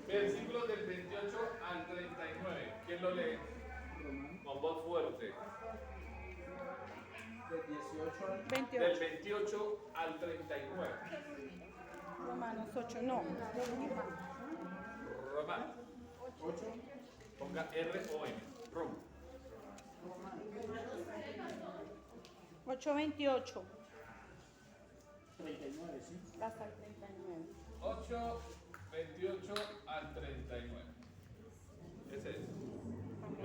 Versículos del 28 al 39. ¿Quién lo lee? Con voz fuerte. Del 18 al 28. Del 28 al 39. Romanos 8, no. Román. 8. Ponga R-O-M. Rom. 8:28. 39, ¿sí? Hasta el 39. 8, 28 al 39. Ese es.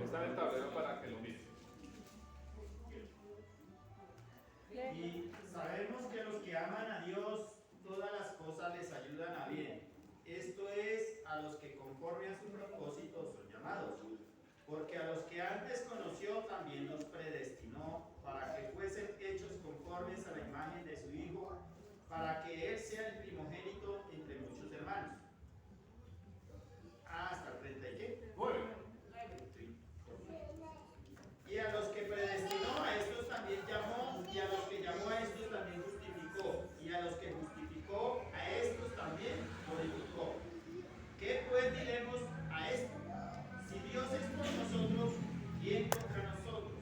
Está en el tablero para que lo mire. Y sabemos que los que aman a Dios, todas las cosas les ayudan a bien. Esto es, a los que conforme a su propósito son llamados. Porque a los que antes conoció también los predestinó para que fuesen hechos conformes a la imagen de su Hijo, para que Él sea el primogénito entre muchos hermanos. Hasta el 30 y qué? 9. Y a los que predestinó, a estos también llamó, y a los que llamó, a estos también justificó, y a los que justificó, a estos también glorificó. ¿Qué pues diremos a esto? Si Dios es por nosotros, ¿quién contra nosotros?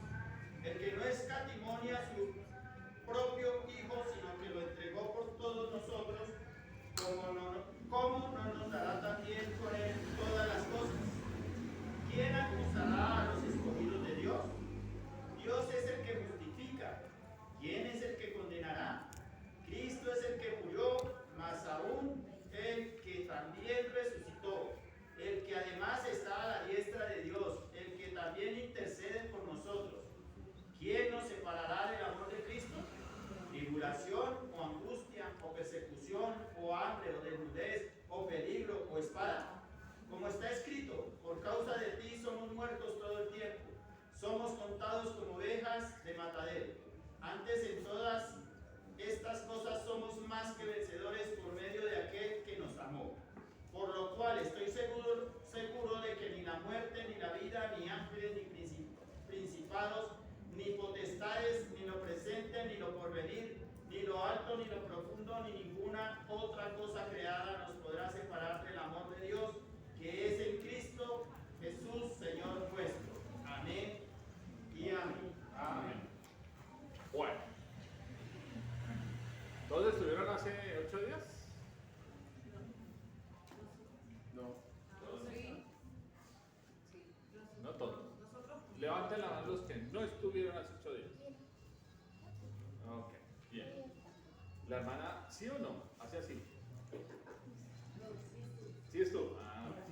El que no escatimonia a su propio Hijo, sino que lo entregó por todos nosotros, ¿cómo no nos dará también con Él todas las cosas? ¿Quién acusará a los escogidos de Dios? Dios es el que justifica. ¿Quién es el que condenará? Cristo es el que murió, más aún el que también resucitó, el que además está a la diestra de Dios, el que también intercede por nosotros. ¿Quién nos separará del amor de Cristo? ¿Tribulación o angustia o persecución o hambre o desnudez o peligro o espada? Como está escrito, por causa de ti somos muertos todo el tiempo, somos contados como ovejas de matadero. Antes en todas estas cosas somos más que vencedores por medio de aquel que nos amó. Por lo cual estoy seguro de que ni la muerte, ni la vida, ni ángeles, ni principados, ni potestades, ni lo presente, ni lo porvenir, ni lo alto, ni lo profundo, ni ninguna otra cosa creada nos podrá separar del amor de Dios, que es en Cristo Jesús, Señor nuestro. Amén y amén. Amén. Bueno. ¿Todos estuvieron hace 8 días? No. Sí. No todos. Levanten la mano los que no estuvieron hace 8 días. Ok, bien. ¿La hermana sí o no? Hace así. ¿Sí estuvo? Ah, bueno.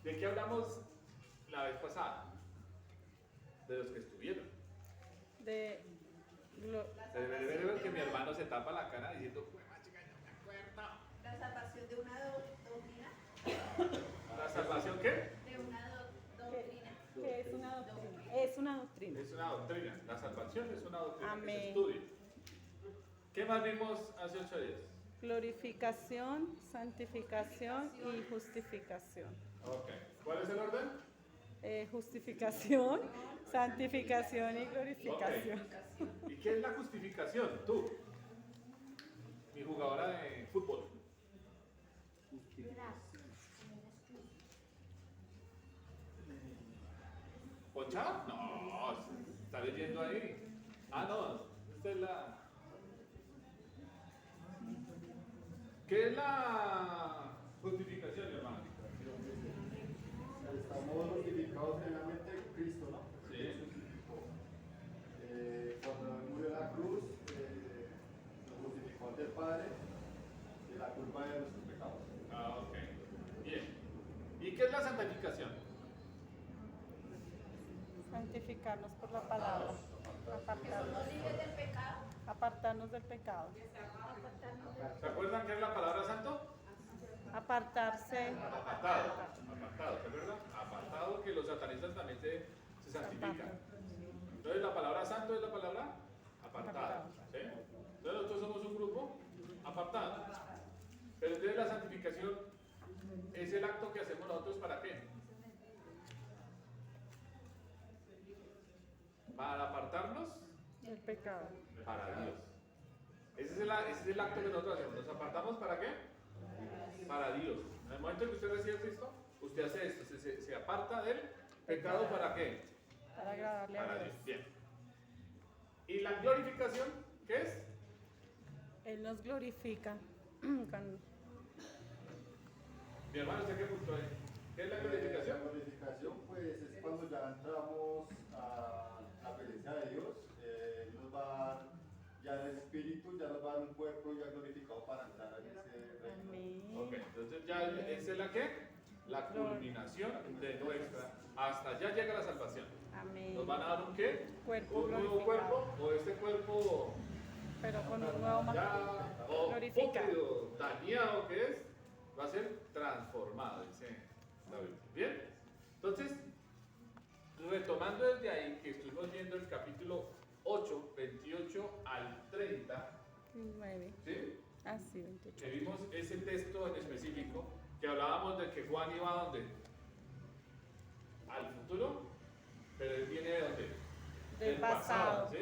¿De qué hablamos la vez pasada? De los que estuvieron. Ver que mi hermano se tapa la cara diciendo, "Juega, chica, no me acuerdo". La salvación de una doctrina. ¿La salvación qué? De una doctrina. ¿Qué es una doctrina? Es una doctrina. Es una doctrina. La salvación es una doctrina que se Amén. estudia. ¿Qué más vimos hace 8 días? Glorificación, santificación y justificación. Ok. ¿Cuál es el orden? Justificación, santificación y glorificación. Ok. ¿Y qué es la justificación? Tú, mi jugadora de fútbol. ¿Ponchada? No, está leyendo ahí. Ah, no, esta es la... ¿Qué es la justificación, hermano? Estamos justificados plenamente en Cristo, ¿no? Sí. Nos justificó. Cuando Él murió en la cruz, nos justificó ante el Padre de la culpa de nuestros pecados. Ah, ok. Bien. ¿Y qué es la santificación? Santificarnos por la palabra. Apartarnos, Libres del pecado. apartarnos del pecado. ¿Se acuerdan qué es la palabra santo? Apartarse. Apartado. Apartado, ¿se acuerdan? Apartado, que los satanistas también se santifican. Entonces la palabra santo es la palabra apartado. ¿Sí? Entonces nosotros somos un grupo apartado. Pero entonces la santificación es el acto que hacemos nosotros ¿para qué? Para apartarnos Del pecado. para Dios. Ese es el acto que nosotros hacemos. ¿Nos apartamos para qué? Para Dios. En el momento en que usted recibe a Cristo, usted hace esto, se aparta del pecado ¿para qué? Para agradarle a Para Dios. Dios. Bien. ¿Y la glorificación qué es? Él nos glorifica. Con- Mi hermano, ¿usted qué punto es? ¿Qué es la La glorificación? glorificación pues es cuando ya entramos a la presencia de Dios, Él nos va a dar ya el Espíritu, ya nos va a dar un cuerpo ya glorificado para entrar en ese reino. Amén. Ok, entonces ya esa es la qué? La culminación de nuestra. Hasta allá llega la salvación. Amén. ¿Nos van a dar un qué? Cuerpo ¿Un nuevo glorificado. cuerpo? ¿O este cuerpo Pero con un nuevo ya o glorificado. pútrido, dañado que es? Va a ser transformado, dice la Biblia. Bien, entonces, retomando desde ahí, que estuvimos viendo el capítulo 8, 28 al 30, 9. ¿sí? Así, 28. Que vimos ese texto en específico, que hablábamos de que Juan iba a dónde? Al futuro, pero él viene de dónde? Del pasado. ¿sí?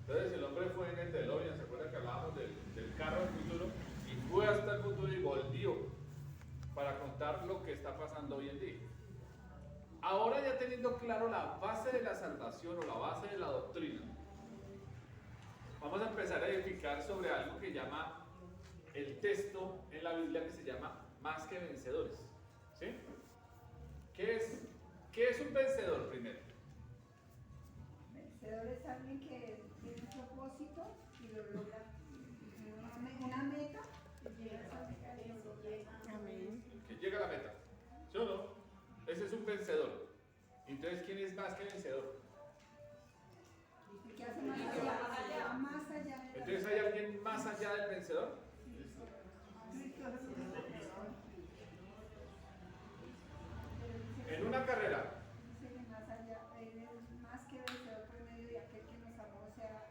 Entonces el hombre fue en el DeLorean, ¿se acuerdan que hablábamos del carro del futuro? Y fue hasta el futuro y volvió para contar lo que está pasando hoy en día. Ahora ya teniendo claro la base de la salvación o la base de la doctrina, vamos a empezar a edificar sobre algo que llama el texto en la Biblia que se llama más que vencedores. ¿Sí? ¿Qué es un vencedor primero? Vencedor es alguien que tiene un propósito y lo logra. Una meta y llega a esa meta y lo logra. Amén. Que llega a la meta. ¿Sí o no? Ese es un vencedor. Entonces, ¿quién es más que vencedor? Y que hace más allá, va más allá de la Entonces, ¿hay alguien más allá del vencedor? Cristo es el vencedor. En una carrera, Dice que más allá, él es más que vencedor por medio de aquel que nos amó, o sea,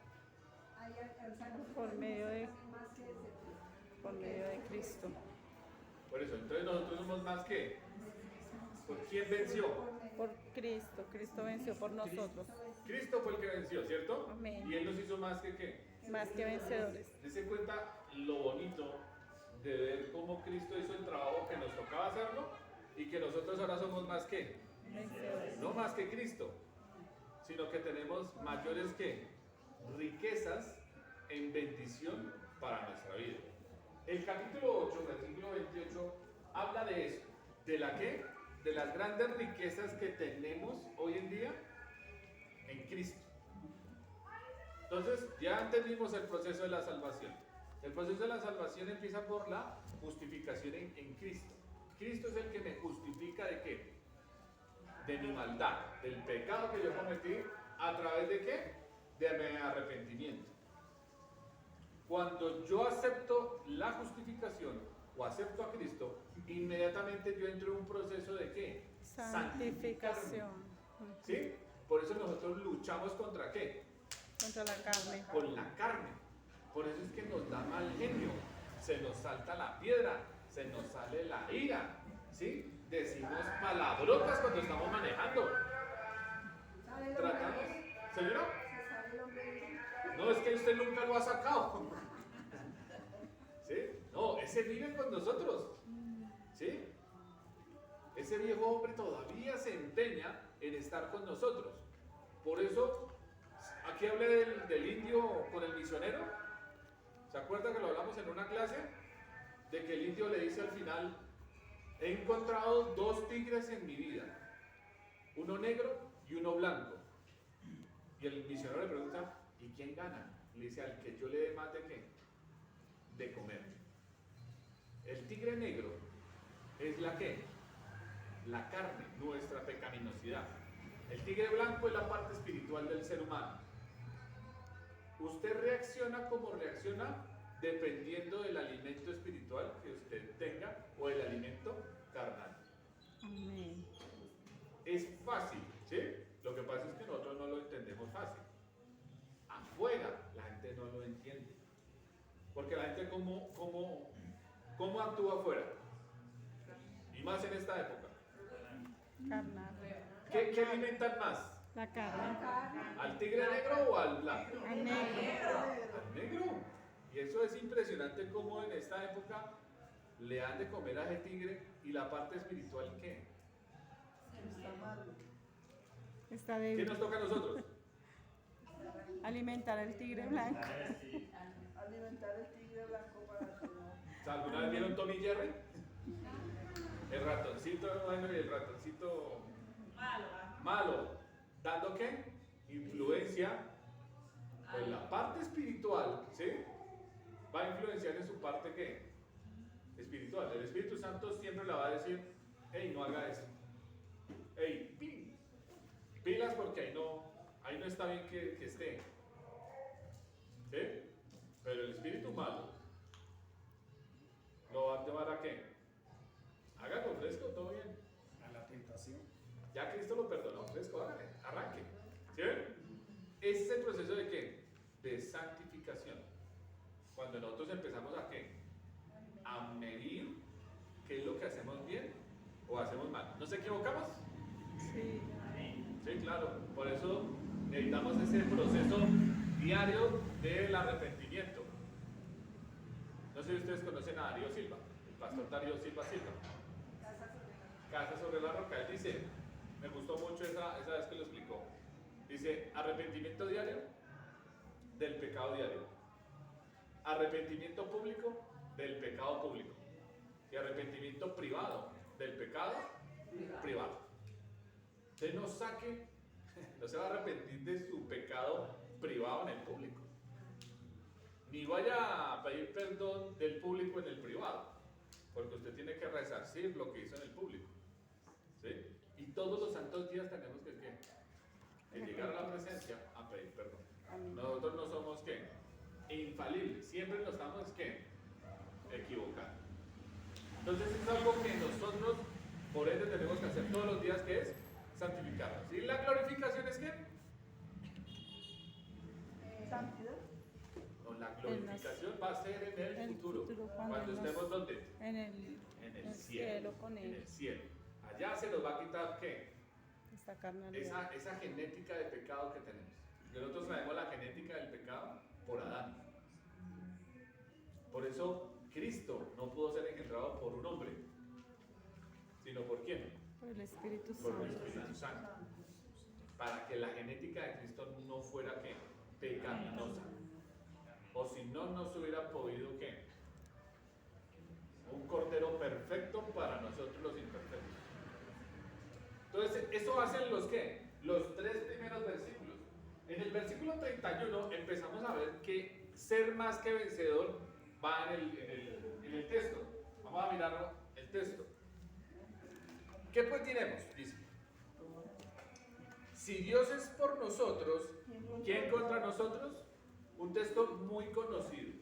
Por medio de- más que vencedor. Por medio de Cristo. por eso, entonces nosotros somos más que. ¿Por quién venció? Por Cristo. Cristo venció por nosotros. Cristo fue el que venció, ¿cierto? Amén. Y Él nos hizo más que qué. Más que vencedores. Dese cuenta lo bonito de ver cómo Cristo hizo el trabajo que nos tocaba hacerlo y que nosotros ahora somos más que. Vencedores. No más que Cristo, sino que tenemos mayores que riquezas en bendición para nuestra vida. El capítulo 8, versículo 28, habla de eso. ¿De la qué? De las grandes riquezas que tenemos hoy en día en Cristo. Entonces, ya entendimos el proceso de la salvación. El proceso de la salvación empieza por la justificación en Cristo. Cristo es el que me justifica de qué? De mi maldad, del pecado que yo cometí, ¿a través de qué? De mi arrepentimiento. Cuando yo acepto la justificación o acepto a Cristo, inmediatamente yo entro en un proceso de qué? Santificación. ¿Sí? Por eso nosotros luchamos contra qué? Contra la carne. Con la carne. Por eso es que nos da mal genio, se nos salta la piedra, se nos sale la ira, ¿sí? Decimos palabrotas cuando estamos manejando. ¿Sabe el Tratamos. hombre? ¿Señora? Se sabe el hombre. No, es que usted nunca lo ha sacado. ¿Sí? No, ese vive con nosotros. ¿Sí? Ese viejo hombre todavía se empeña en estar con nosotros. Por eso, aquí hablé del indio con el misionero. ¿Se acuerda que lo hablamos en una clase? De que el indio le dice al final, he encontrado dos tigres en mi vida. Uno negro y uno blanco. Y el misionero le pregunta, ¿y quién gana? Le dice, al que yo le dé más de qué? De comer. El tigre negro es la qué? La carne, nuestra pecaminosidad. El tigre blanco es la parte espiritual del ser humano. Usted reacciona como reacciona dependiendo del alimento espiritual que usted tenga o el alimento carnal. Amén. Es fácil, ¿sí? Lo que pasa es que nosotros no lo entendemos fácil. Afuera la gente no lo entiende. Porque la gente ¿cómo actúa afuera? Y más en esta época. Carnal. ¿Qué alimentan más? La carne. ¿Al tigre negro o al blanco? Al negro. Al negro. Y eso es impresionante cómo en esta época le dan de comer a ese tigre ¿Y la parte espiritual qué? Está mal. Está ¿Qué débil. nos toca a nosotros? Alimentar al tigre blanco. Alimentar el tigre blanco para que no. ¿Alguna vez vieron Tom y Jerry? El ratoncito bueno y el ratoncito malo. ¿Dando qué? Influencia. Pues la parte espiritual, ¿sí? Va a influenciar en su parte ¿qué? Espiritual. El Espíritu Santo siempre le va a decir, hey, no haga eso. Hey, pilas porque ahí no está bien que esté. ¿Sí? Pero el espíritu malo lo va a llevar a qué? Hágalo fresco, todo bien. A la tentación. Ya Cristo lo perdonó, fresco, hágale, arranque. ¿Sí ven? Ese es el proceso de qué? De santificación. Cuando nosotros empezamos a qué? A medir qué es lo que hacemos bien o hacemos mal. ¿Nos equivocamos? Sí. Sí, claro. Por eso necesitamos ese proceso diario del arrepentimiento. No sé si ustedes conocen a Darío Silva, el pastor Darío Silva. Casa sobre la roca. Él dice, me gustó mucho esa vez que lo explicó. Dice, arrepentimiento diario del pecado diario. Arrepentimiento público del pecado público. Y arrepentimiento privado del pecado privado. Usted no se va a arrepentir de su pecado privado en el público. Ni vaya a pedir perdón del público en el privado, porque usted tiene que resarcir lo que hizo en el público. ¿Sí? Y todos los santos días tenemos que llegar a la presencia a pedir perdón. Nosotros no somos ¿qué? Infalibles, siempre nos estamos ¿qué? Equivocando. Entonces es algo que nosotros, por ende, tenemos que hacer todos los días, que es santificarnos. ¿Y la glorificación es qué? Santidad. No, la glorificación va a ser en el futuro. Cuando estemos ¿dónde? En el cielo con en él. el cielo. Allá se nos va a quitar ¿qué? Esta carnalidad. Esa genética de pecado que tenemos. Nosotros traemos la genética del pecado por Adán. Por eso Cristo no pudo ser engendrado por un hombre, sino por quién? Por el Espíritu Por el Santo. Espíritu Santo. Para que la genética de Cristo no fuera ¿qué? Pecaminosa. O si no, no se hubiera podido ¿qué? Un cordero perfecto para nosotros los imperfectos. Entonces, eso hacen los ¿qué? Los 3 primeros versículos. En el versículo 31 empezamos a ver que ser más que vencedor va en el texto. Vamos a mirar el texto. ¿Qué pues diremos? Dice, si Dios es por nosotros, ¿quién contra nosotros? Un texto muy conocido.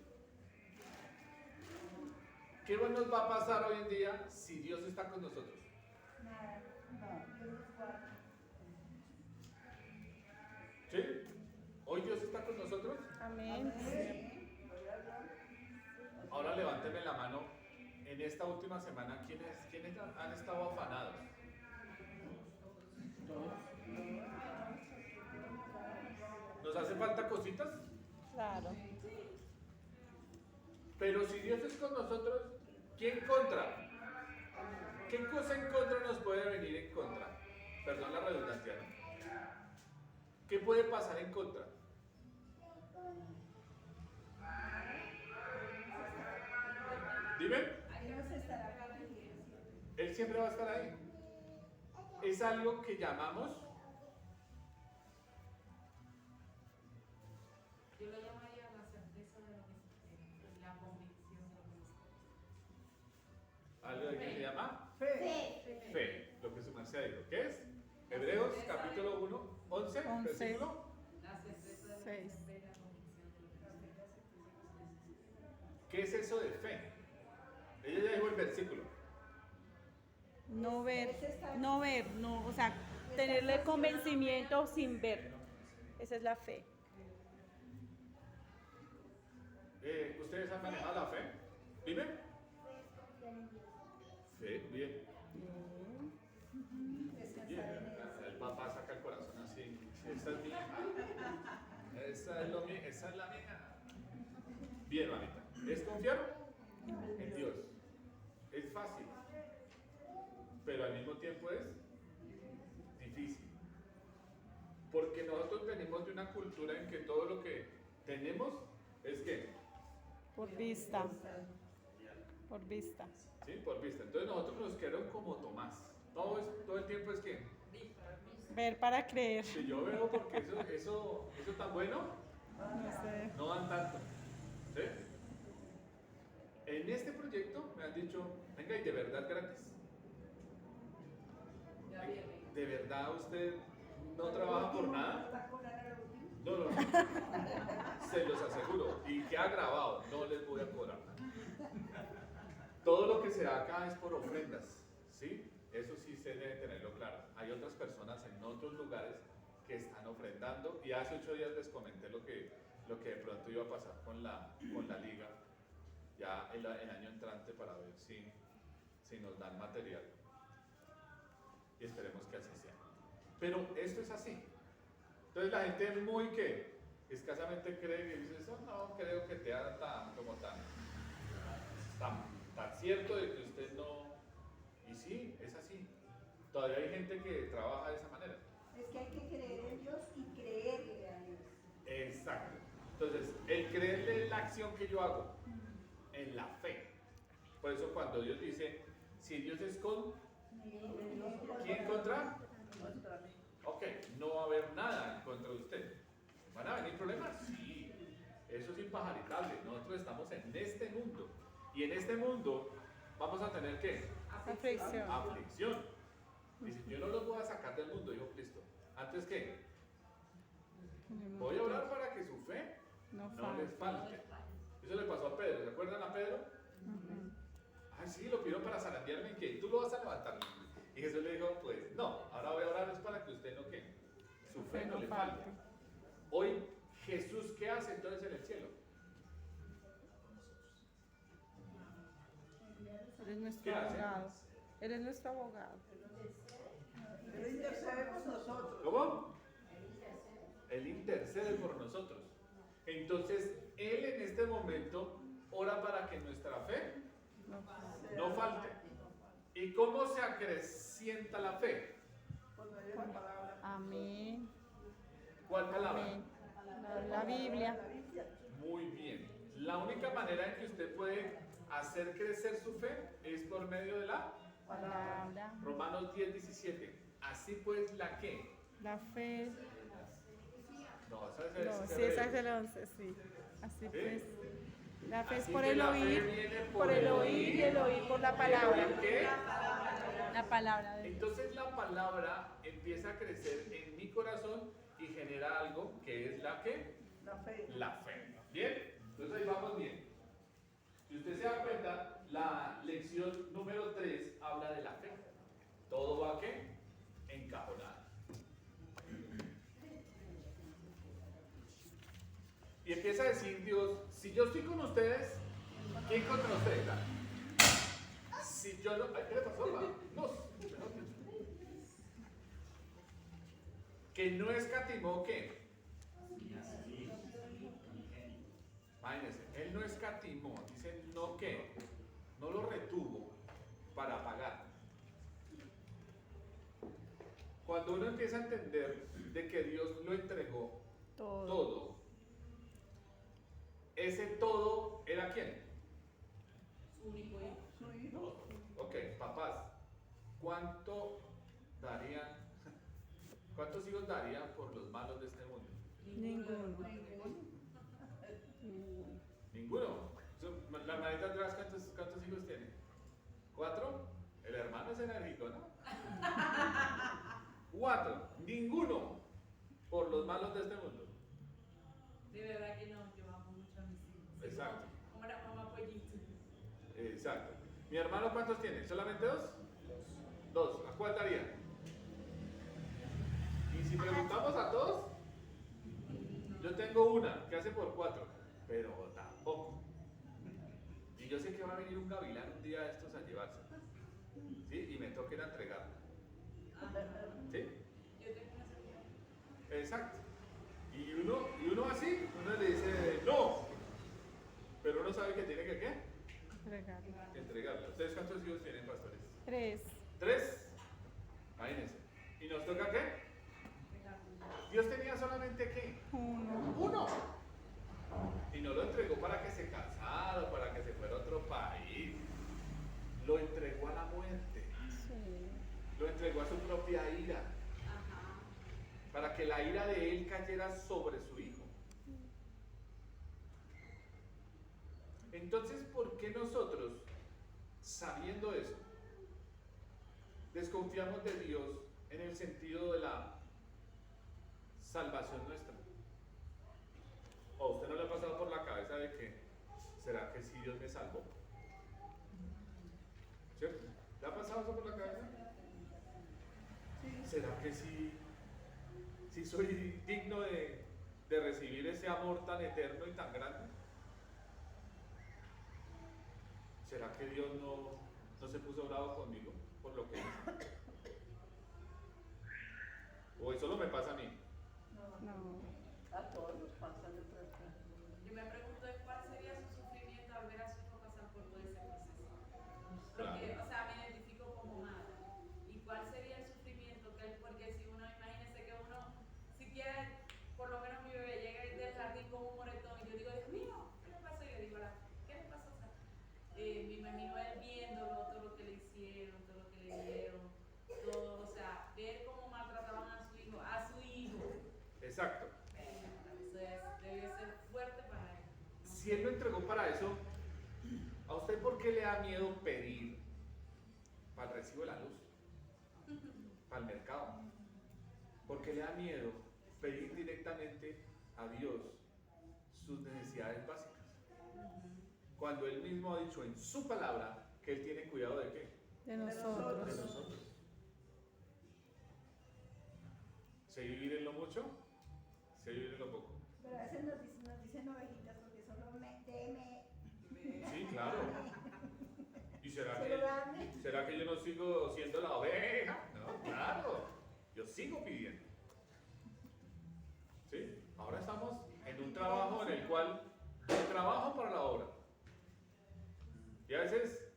¿Qué nos va a pasar hoy en día si Dios está con nosotros? ¿Sí? ¿Hoy Dios está con nosotros? Amén. Ahora levánteme la mano. En esta última semana, ¿quiénes han estado afanados? ¿Nos hace falta cositas? Claro. Pero si Dios es con nosotros, ¿quién contra? ¿Qué cosa en contra nos puede venir en contra? Perdón la redundancia, ¿no? ¿Qué puede pasar en contra? Dime. Él siempre va a estar ahí. Es algo que llamamos. Yo lo llamaría la certeza de lo que la convicción de lo que Algo que se llama Fe. fe. Lo que su merced dijo. ¿Qué es? Hebreos capítulo 1, 11, 11. versículo. la certeza de lo que 6. se espera, la convicción de lo que no se ve. ¿Qué es eso de fe? Ella ya dijo el versículo. No ver, no, o sea, tenerle convencimiento sin ver. Esa es la fe. ¿Ustedes han manejado la fe? Dime. Fe, bien. Bien. El papá saca el corazón así. Esa es mía. Esa es la mía. Bien, mamita. ¿Es confiar? En Dios. Es fácil. tiempo es difícil. Porque nosotros venimos de una cultura en que todo lo que tenemos es que, Por vista. Por vista. ¿sí? Por vista. Entonces nosotros nos quedaron como Tomás. Todo el tiempo es que, Ver para creer. si yo veo porque eso tan bueno, No sé. no dan tanto. ¿Sí? En este proyecto me han dicho, venga, y de verdad gratis. ¿De verdad usted no trabaja por nada? ¿Va a cobrar a lo último? No. Se los aseguro. Y queda grabado, no les voy a cobrar nada. Todo lo que se da acá es por ofrendas, ¿sí? Eso sí se debe tenerlo claro. Hay otras personas en otros lugares que están ofrendando y hace 8 días les comenté lo que de pronto iba a pasar con la liga ya el año entrante para ver si nos dan material. Y esperemos que así sea. Pero esto es así. Entonces la gente muy que escasamente cree y dice, eso no creo que sea tan cierto de que usted no... Y sí, es así. Todavía hay gente que trabaja de esa manera. Es que hay que creer en Dios y creerle a Dios. Exacto. Entonces, el creerle es la acción que yo hago en la fe. Por eso cuando Dios dice, si Dios es con, ¿quién contra? Ok, no va a haber nada en contra de usted. ¿Van a venir problemas? Sí. Eso es impajaritable. Nosotros estamos en este mundo. Y en este mundo vamos a tener ¿qué? Aflicción. Aflicción. Dice, yo no los voy a sacar del mundo, dijo Cristo. ¿Antes qué? Voy a orar para que su fe No no les falta. falte. Eso le pasó a Pedro. ¿Se acuerdan a Pedro? Ay, sí, lo pidió para zarandearme en que tú lo vas a levantar. Y Jesús le dijo, pues no, ahora voy a orar es para que usted no ¿qué? Su fe no le falte. Hoy, Jesús, ¿qué hace entonces en el cielo? Él es nuestro ¿Qué hace? abogado. Él es nuestro abogado. Él intercede por nosotros. ¿Cómo? Él intercede por nosotros. Entonces, Él en este momento ora para que nuestra fe No falta. no falte. ¿Y cómo se acrecienta la fe? Amén. ¿Cuál palabra? Amén. La Biblia. Muy bien. La única manera en que usted puede hacer crecer su fe es por medio de la Palabra. Romanos 10:17. Así pues, ¿la qué? La fe. No, No, esa sí, es esa es Hebreos. el 11, sí. Así pues. La fe es Así por que el la fe oír, viene por el oír y el oír por la palabra. ¿El qué? La palabra de Dios. Entonces la palabra empieza a crecer en mi corazón y genera algo que es la que La fe. la fe. ¿Bien? Entonces ahí vamos bien. Si usted se da cuenta, la lección número 3 habla de la fe. Todo va ¿qué? Encajonado. Y empieza a decir Dios, si yo estoy con ustedes, ¿quién contra ustedes? Si yo no... Ay, ¿qué le pasó? No. Que no escatimó, ¿qué? Imagínense, Él no escatimó, dice no que, no lo retuvo para pagar. Cuando uno empieza a entender de que Dios lo entregó todo, ese todo era ¿quién? Su único hijo. Su hijo. Ok, papás, ¿cuántos hijos darían por los malos de este mundo? Ninguno. Ninguno. La hermanita atrás, ¿cuántos hijos tiene? 4. El hermano es enérgico, ¿no? 4. Ninguno por los malos de este mundo. De verdad que no, yo amo mucho a mis hijos. Exacto. Como la mamá pollito. Exacto. ¿Mi hermano cuántos tiene? ¿Solamente 2? 2. ¿A cuál daría? Y si preguntamos a todos, yo tengo una que hace por 4, pero tampoco. Y yo sé que va a venir un gavilán un día de estos a llevarse. ¿Sí? Y me toca ir a entregarla. ¿Sí? Yo tengo una sobrina. Exacto. Y uno así, uno le dice no, pero uno sabe que tiene que ¿qué? Entregarla. Entregarla. ¿Ustedes cuántos hijos tienen, pastores? 3. 3. muerte. Sí. Lo entregó a su propia ira, Ajá. para que la ira de él cayera sobre su hijo. Entonces, ¿por qué nosotros, sabiendo eso, desconfiamos de Dios en el sentido de la salvación nuestra? ¿O a usted no le ha pasado por la cabeza de que, ¿será que sí Dios me salvó? ¿Cierto? ¿Le ha pasado eso por la cabeza? ¿Será que sí soy digno de recibir ese amor tan eterno y tan grande? ¿Será que Dios no se puso bravo conmigo por lo que hice? ¿O eso no me pasa a mí? No. A todos nos pasa de pronto. Yo me pregunto es cuál sería su sufrimiento al ver a su hijo pasar por todo ese proceso. Porque, Claro. o sea, me identifico como madre. ¿Y cuál sería el sufrimiento que él? Porque si uno, imagínese que uno, si quiere, por lo menos mi bebé llega del jardín con un moretón y yo digo, Dios mío, ¿qué le pasó? Y yo digo, ¿qué le pasó? O sea, me imagino él viéndolo, todo lo que le hicieron, todo lo que le dieron, todo, o sea, ver cómo maltrataban a su hijo, Exacto. Eso debe ser fuerte para él. ¿No? Si Él lo entregó para eso, ¿a usted por qué le da miedo pedir para el recibo de la luz? Para el mercado. ¿Por qué le da miedo pedir directamente a Dios sus necesidades básicas? Cuando Él mismo ha dicho en su palabra que Él tiene cuidado de qué? De De nosotros. nosotros. ¿Sé vivir en lo mucho? ¿Sé vivir en lo poco? Pero a veces nos dicen ovejitas porque solo deme. Sí, claro. ¿Y será Solo dame. que yo no sigo siendo la oveja? No, claro. Yo sigo pidiendo. ¿Sí? Ahora estamos en un trabajo en el cual yo trabajo para la obra. Y a veces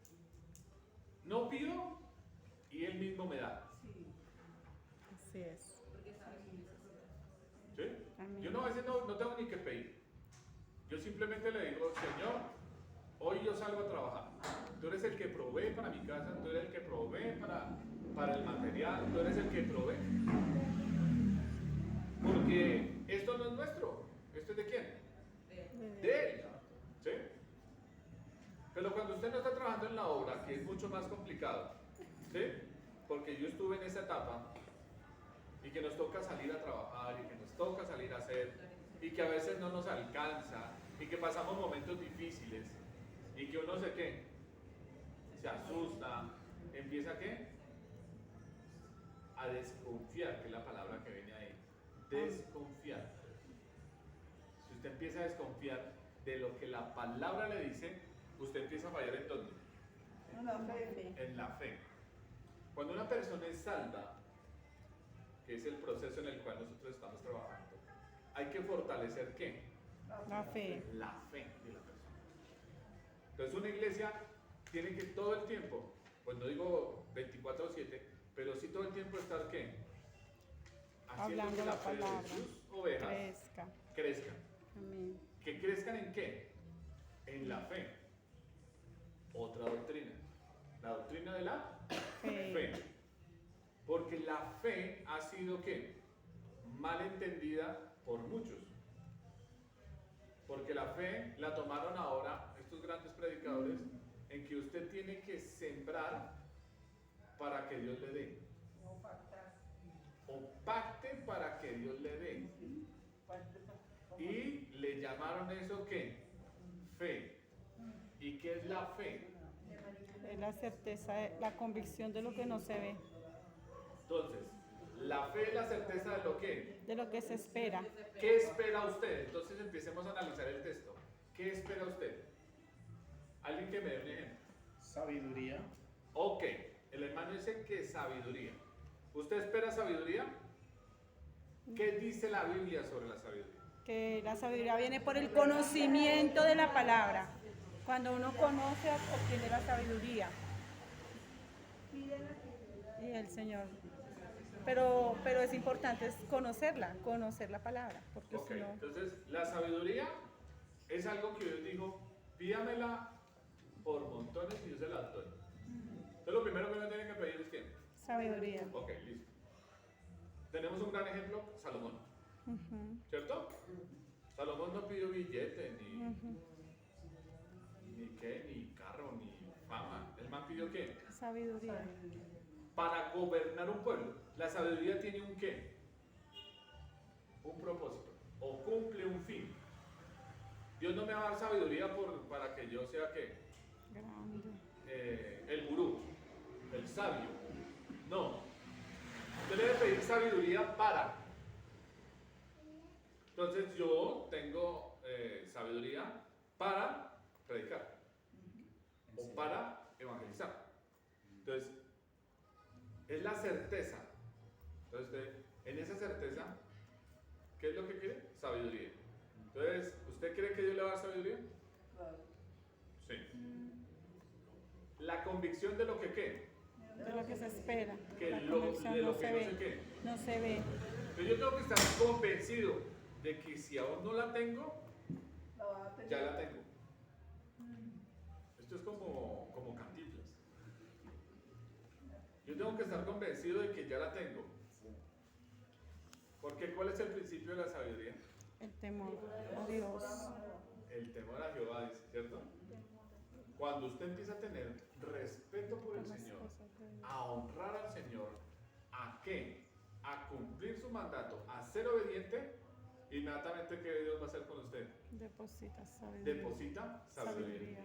no pido y Él mismo me da. Así es. Porque sabe su necesidad. ¿Sí? Amén. Yo no, a veces no tengo ni que pedir. Yo simplemente le digo, Señor, hoy yo salgo a trabajar. Tú eres el que provee para mi casa, tú eres el que provee para el material, tú eres el que provee. Porque esto no es nuestro, ¿esto es de quién? De Él. ¿Sí? Pero cuando usted no está trabajando en la obra, que es mucho más complicado, ¿sí? Porque yo estuve en esa etapa y que nos toca salir a trabajar y que nos toca salir a hacer y que a veces no nos alcanza y que pasamos momentos difíciles y que uno se asusta, empieza a desconfiar, que es la palabra que viene ahí, desconfiar. Si usted empieza a desconfiar de lo que la palabra le dice, usted empieza a fallar ¿en dónde? En la fe. Cuando una persona es salva, que es el proceso en el cual nosotros estamos trabajando, hay que fortalecer ¿qué? La fe. La fe de la persona. Entonces una iglesia tiene que todo el tiempo, pues no digo 24/7, pero sí todo el tiempo estar ¿qué? Haciendo Hablando que la la fe de palabra. sus ovejas Crezca. crezcan. Amén. ¿Que crezcan en qué? En la fe. Otra doctrina. La doctrina de la fe. Porque la fe ha sido ¿qué? Mal entendida por muchos. Porque la fe la tomaron ahora estos grandes predicadores en que usted tiene que sembrar para que Dios le dé. O pacte para que Dios le dé. Y le llamaron eso ¿qué? Fe. ¿Y qué es la fe? Es la certeza, la convicción de lo que no se ve, Entonces, la fe es la certeza de lo que. de lo que se espera. ¿Qué espera usted? Entonces empecemos a analizar el texto. ¿Qué espera usted? ¿Alguien que me dé un ejemplo? Sabiduría. Ok, el hermano dice que sabiduría. ¿Usted espera sabiduría? ¿Qué dice la Biblia sobre la sabiduría? Que la sabiduría viene por el conocimiento de la palabra. Cuando uno conoce, obtiene la sabiduría. Y el Señor. Pero es importante es conocer la palabra. Porque Ok, si no, entonces la sabiduría es algo que Dios dijo, pídamela por montones y yo se la doy. Entonces lo primero que uno tiene que pedir es ¿qué? Sabiduría. Ok, listo. Tenemos un gran ejemplo, Salomón, Ujú, ¿cierto? Salomón no pidió billete, ujú. ni carro, ni fama. El man pidió ¿qué? Sabiduría. Para gobernar un pueblo. La sabiduría tiene un ¿qué? Un propósito. O cumple un fin. Dios no me va a dar sabiduría para que yo sea ¿qué? Grande. El gurú, el sabio. No. Usted debe pedir sabiduría para. Entonces yo tengo sabiduría para predicar o para evangelizar. Entonces, es la certeza. Entonces, en esa certeza, ¿qué es lo que quiere? Sabiduría. Entonces, ¿usted cree que Dios le va a dar sabiduría? Sí. La convicción de lo que qué. De lo que se espera. Que La lo, convicción de lo no que se no ve. sé qué. No se ve. Pero yo tengo que estar convencido de que si aún no la tengo, ya la tengo. Esto es como Cantinflas. Yo tengo que estar convencido de que ya la tengo. Porque ¿cuál es el principio de la sabiduría? El temor a Dios. El temor a Jehová, dice, ¿cierto? Cuando usted empieza a tener respeto por el Señor, a honrar al Señor, ¿a qué? A cumplir su mandato, a ser obediente, inmediatamente ¿qué Dios va a hacer con usted? Deposita sabiduría. Deposita sabiduría.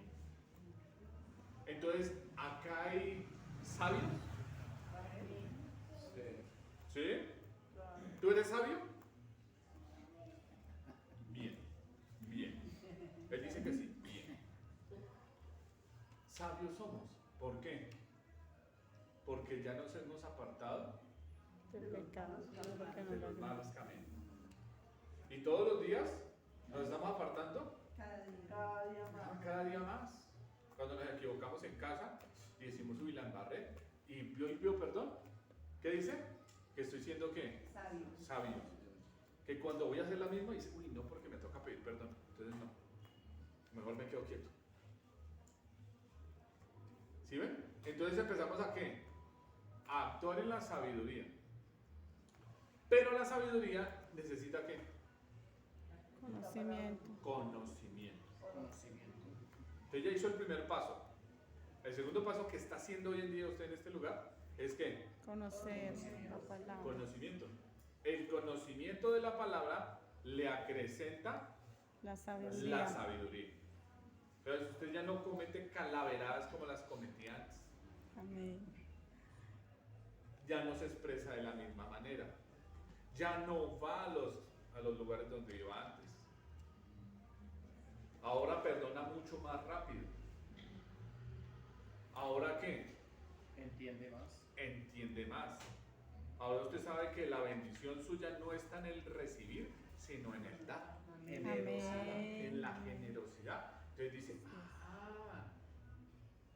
Entonces, acá hay sabios. ¿Sí? ¿Tú eres sabio? Bien, bien. Él dice que sí, bien. Sabios somos. ¿Por qué? Porque ya nos hemos apartado Del pecado. Porque no de lo los ve. malos caminos. Y todos los días nos estamos apartando cada día más. Cuando nos equivocamos en casa y decimos, uy, la embarré, y pido perdón, ¿qué dice? Que estoy siendo ¿qué? Sabio. Que cuando voy a hacer la misma, dice, uy, no, porque me toca pedir perdón. Entonces no, mejor me quedo quieto. ¿Sí ven? Entonces empezamos a ¿qué? A actuar en la sabiduría. Pero la sabiduría necesita ¿qué? Conocimiento. Conocimiento. Entonces ya hizo el primer paso. El segundo paso que está haciendo hoy en día usted en este lugar es ¿qué? Conocer la palabra. Conocimiento. El conocimiento de la palabra le acrecenta La sabiduría. la sabiduría. Entonces usted ya no comete calaveradas como las cometía antes. Amén. Ya no se expresa de la misma manera. Ya no va a los lugares donde iba antes. Ahora perdona mucho más rápido. ¿Ahora qué? Entiende más. Entiende más. Ahora usted sabe que la bendición suya no está en el recibir, sino en el dar. En la generosidad. Entonces dice,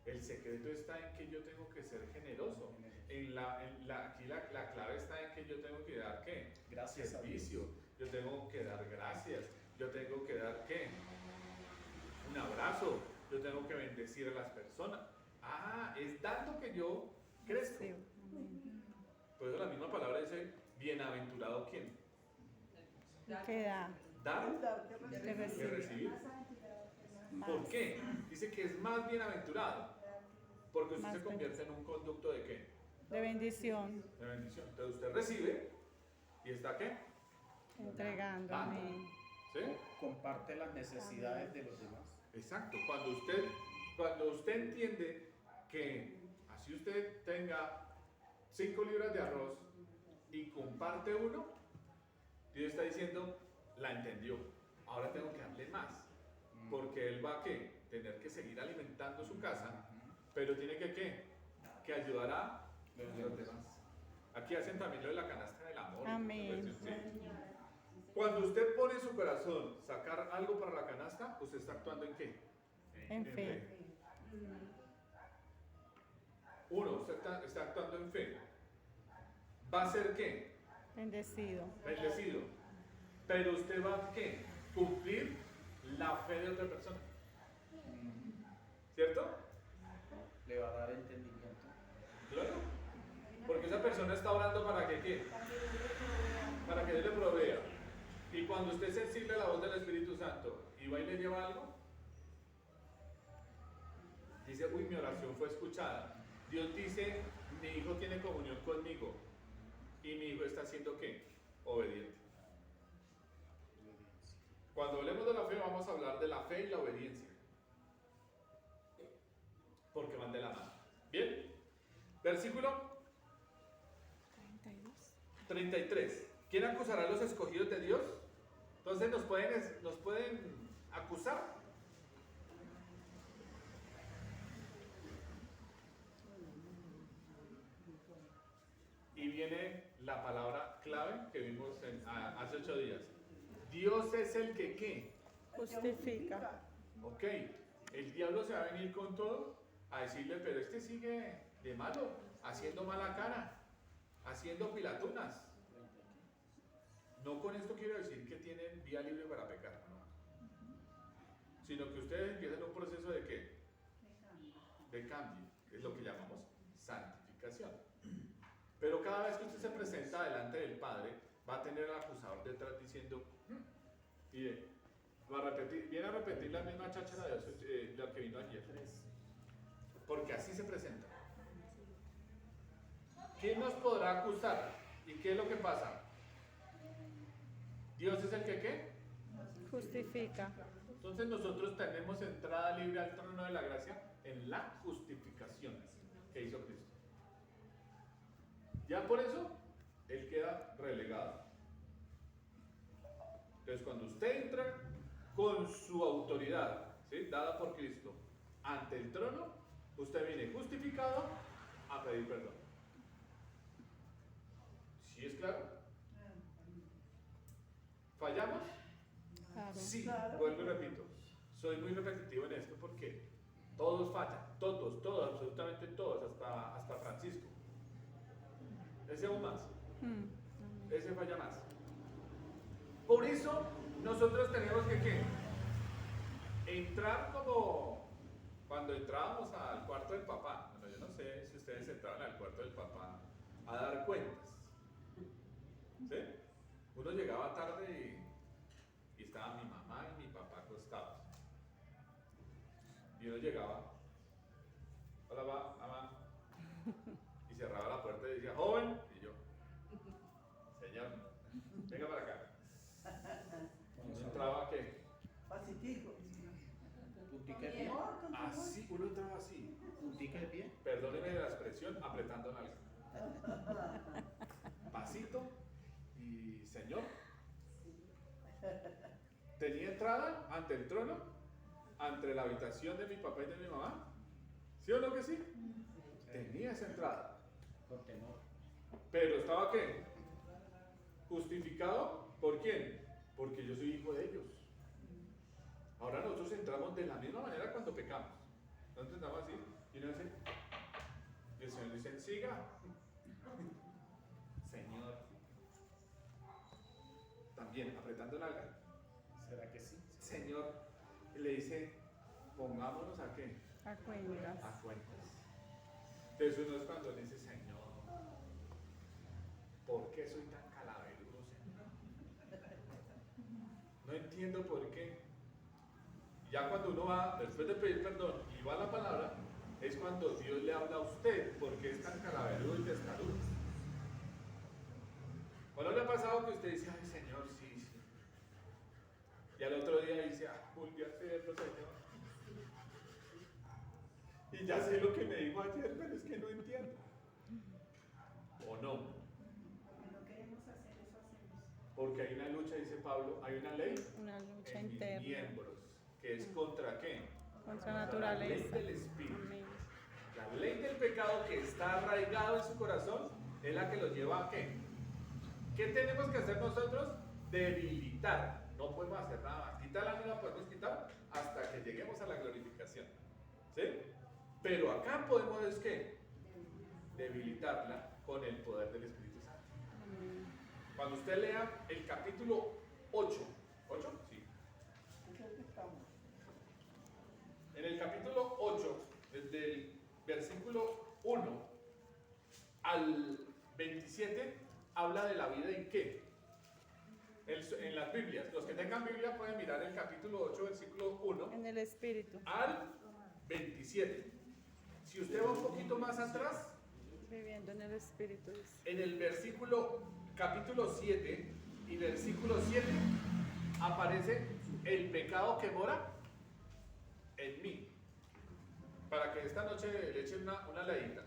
el secreto está en que yo tengo que ser generoso. Aquí la clave está en que yo tengo que dar ¿qué? Gracias. Servicio. Yo tengo que dar gracias. Yo tengo que dar ¿qué? Un abrazo. Yo tengo que bendecir a las personas. Es dando que yo crezco. Sí. Amén. Por eso la misma palabra dice, bienaventurado quién. ¿Qué da? Dar De que recibir. recibir. Más. ¿Por qué? Dice que es más bienaventurado. Porque usted Más se convierte en un conducto de qué? De bendición. De bendición. Entonces usted recibe y está qué? Entregando. Dando. Amén. ¿Sí? Comparte las necesidades de los demás. Exacto. Cuando usted entiende que así usted tenga 5 libras de arroz y comparte uno, Dios está diciendo, la entendió. Ahora tengo que darle más. Porque él va a ¿qué? Tener que seguir alimentando su casa, pero tiene que ¿qué? Que ayudar a los demás. Aquí hacen también lo de la canasta del amor. Amén. ¿Sí? Cuando usted pone en su corazón sacar algo para la canasta, usted está actuando en ¿qué? En fe. Uno, usted está actuando en fe. ¿Va a ser qué? Bendecido. Bendecido. Pero usted va a ¿qué? Cumplir la fe de otra persona. ¿Cierto? Le va a dar entendimiento. persona está orando para que ¿qué? Para que Dios le provea. Y cuando usted es sensible a la voz del Espíritu Santo y va y le lleva algo, dice, uy, mi oración fue escuchada. Dios dice, mi hijo tiene comunión conmigo y mi hijo está haciendo ¿qué? Obediente. Cuando hablemos de la fe vamos a hablar de la fe y la obediencia, porque van de la mano. Bien, versículo 33. ¿Quién acusará a los escogidos de Dios? Entonces nos pueden acusar. Y viene la palabra clave que vimos hace 8 días. Dios es el que ¿qué? Justifica. Ok, el diablo se va a venir con todo a decirle, pero este sigue de malo, haciendo mala cara, haciendo pilatunas. No con esto quiero decir que tienen vía libre para pecar, no. Sino que ustedes empiezan un proceso de ¿qué? De cambio, es lo que llamamos santificación. Pero cada vez que usted se presenta delante del Padre, va a tener al acusador detrás diciendo, mire, viene a repetir la misma cháchara de la que vino ayer. Porque así se presenta. ¿Quién nos podrá acusar? ¿Y qué es lo que pasa? Dios es el que ¿qué? Justifica. Entonces nosotros tenemos entrada libre al trono de la gracia en la justificación que hizo Cristo. Ya por eso, Él queda relegado. Entonces cuando usted entra con su autoridad, ¿sí?, dada por Cristo, ante el trono, usted viene justificado a pedir perdón. ¿Sí es claro? ¿Fallamos? Claro. Sí, vuelvo y repito. Soy muy repetitivo en esto porque todos fallan, todos, absolutamente todos, hasta Francisco. Ese aún más. Ese falla más. Por eso nosotros tenemos que ¿qué? Entrar como cuando entrábamos al cuarto del papá. Bueno, yo no sé si ustedes entraban al cuarto del papá a dar cuentas. ¿Sí? Uno llegaba tarde y estaba mi mamá y mi papá acostados. Y uno llegaba, hola mamá, y cerraba la puerta y decía, joven, y yo, señor, venga para acá. Uno entraba ¿qué? Pasitico. Puntica de pie. Así, uno entraba así. Puntica de pie. Perdóneme la expresión, apretando nalga. Pasito y señor. Tenía entrada ante el trono, ante la habitación de mi papá y de mi mamá. ¿Sí o no que sí? Tenía esa entrada. Con temor. Pero estaba ¿qué? Justificado ¿por quién? Porque yo soy hijo de ellos. Ahora nosotros entramos de la misma manera cuando pecamos. Nosotros entramos así y uno dice, y el Señor dice, siga. Señor. También apretando la nalga. ¿Será que sí? Señor. Y le dice, pongámonos a qué? A cuentas. A cuentas. Entonces uno es cuando dice, Señor, ¿por qué soy tan calaverudo, Señor? No entiendo por qué. Ya cuando uno va, después de pedir perdón y va a la palabra, es cuando Dios le habla a usted, porque es tan calaverudo y testarudo. ¿O no le ha pasado que usted dice, ay Señor, sí? Y al otro día dice, volví a hacerlo, Señor. Y ya sé lo que me dijo ayer, pero es que no entiendo. ¿O no? Porque no queremos hacer eso, hacemos. Porque hay una lucha, dice Pablo, hay una ley Una lucha en mis interna miembros, que es ¿contra qué? contra La ley naturaleza. del espíritu. Amén. La ley del pecado que está arraigado en su corazón es la que lo lleva a ¿qué? ¿Qué tenemos que hacer nosotros? Debilitar. No podemos hacer nada más. Quitarla no la podemos quitar hasta que lleguemos a la glorificación. ¿Sí? Pero acá podemos, ¿es qué? Debilitarla con el poder del Espíritu Santo. Amén. Cuando usted lea el capítulo 8, ¿8? Sí. En el capítulo 8, desde el versículo 1 al 27 habla de la vida en qué? En las Biblias. Los que tengan Biblia pueden mirar el capítulo 8, versículo 1 En el espíritu. al 27. Si usted va un poquito más atrás, Viviendo en el espíritu. Dice. en el capítulo 7 y versículo 7 aparece el pecado que mora en mí. Para que esta noche le echen una leída.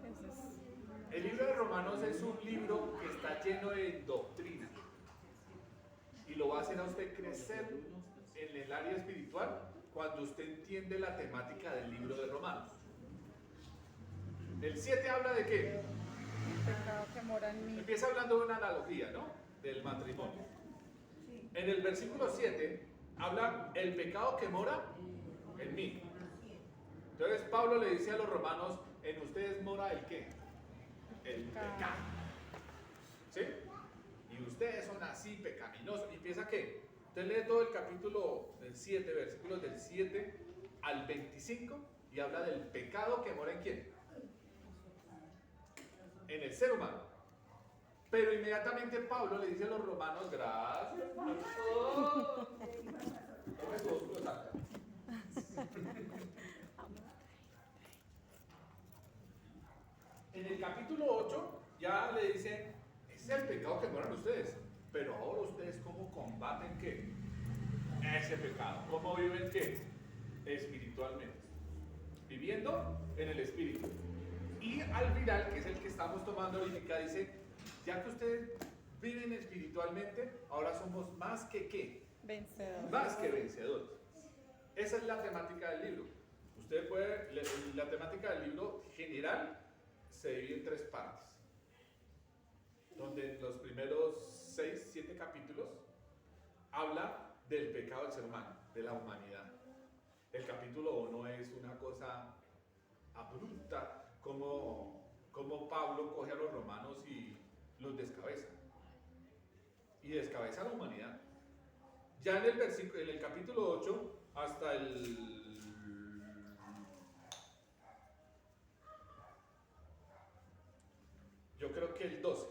Ese es. El libro de Romanos es un libro que está lleno de doctrina y lo va a hacer a usted crecer en el área espiritual cuando usted entiende la temática del libro de Romanos. El 7 habla de qué? El pecado que mora en mí. Empieza hablando de una analogía, ¿no? Del matrimonio. En el versículo 7 habla el pecado que mora en mí. Entonces Pablo le dice a los romanos, en ustedes mora el qué? El pecado. ¿Sí? Y ustedes son así pecaminosos. ¿Y piensa qué? Usted lee todo el capítulo del 7, versículos del 7 al 25 y habla del pecado que mora en quién? En el ser humano. Pero inmediatamente Pablo le dice a los romanos, gracias, pastor. Tome su ósculo sacra. En el capítulo 8 ya le dice, ese es el pecado que mueren ustedes, pero ahora ustedes cómo combaten qué? Ese pecado, cómo viven qué? Espiritualmente, viviendo en el espíritu. Y al final, que es el que estamos tomando ahorita, dice, ya que ustedes viven espiritualmente, ahora somos más que qué? Vencedor. Más que vencedores. Esa es la temática del libro. Usted puede, la temática del libro general se divide en 3 partes, donde los primeros 6, 7 capítulos habla del pecado del ser humano, de la humanidad. El capítulo 1 es una cosa abrupta, como Pablo coge a los romanos y los descabeza. Y descabeza a la humanidad. Ya en el capítulo 8 hasta yo creo que el 12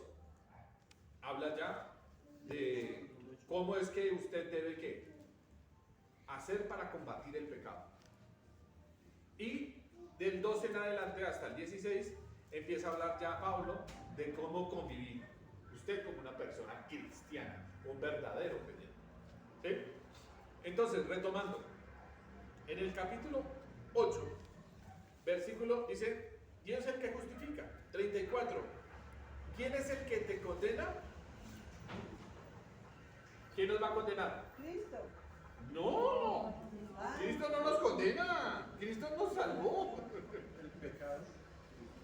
habla ya de cómo es que usted debe ¿qué? Hacer para combatir el pecado. Y del 12 en adelante hasta el 16 empieza a hablar ya Pablo de cómo convivir usted como una persona cristiana, un verdadero creyente. ¿Sí? Entonces, retomando, en el capítulo 8, versículo dice, ¿quién es el que justifica? 34. ¿Quién es el que te condena? ¿Quién nos va a condenar? Cristo. No, Cristo no nos condena, Cristo nos salvó. El pecado.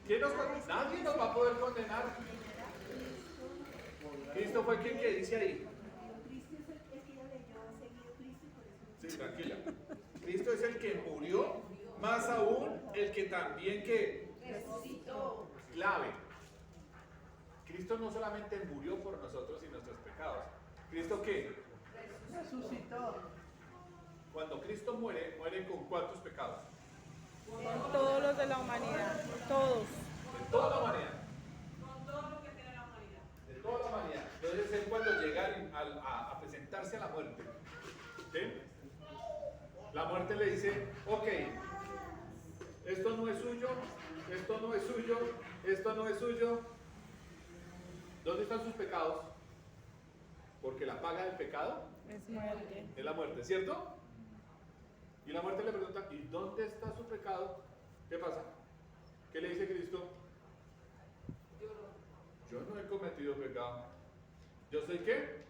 ¿Quién nos condena? Nadie nos va a poder condenar. Cristo fue quien que dice ahí. Cristo es el que ella leyó seguido Cristo y por eso. Sí, tranquila. Cristo es el que murió, más aún el que también que Resucitó. clave. Cristo no solamente murió por nosotros y nuestros pecados. ¿Cristo qué? Resucitó. Cuando Cristo muere, muere con ¿cuántos pecados? Con todos los de la humanidad. Todos. De toda la humanidad. Con todo lo que tiene la humanidad. De toda la humanidad. Entonces es cuando llega a presentarse a la muerte. ¿Sí? La muerte le dice, ok, esto no es suyo, esto no es suyo, esto no es suyo. ¿Dónde están sus pecados? Porque la paga del pecado Es muerte. es la muerte, ¿cierto? Y la muerte le pregunta, ¿y dónde está su pecado? ¿Qué pasa? ¿Qué le dice Cristo? Yo no he cometido pecado. ¿Yo soy qué?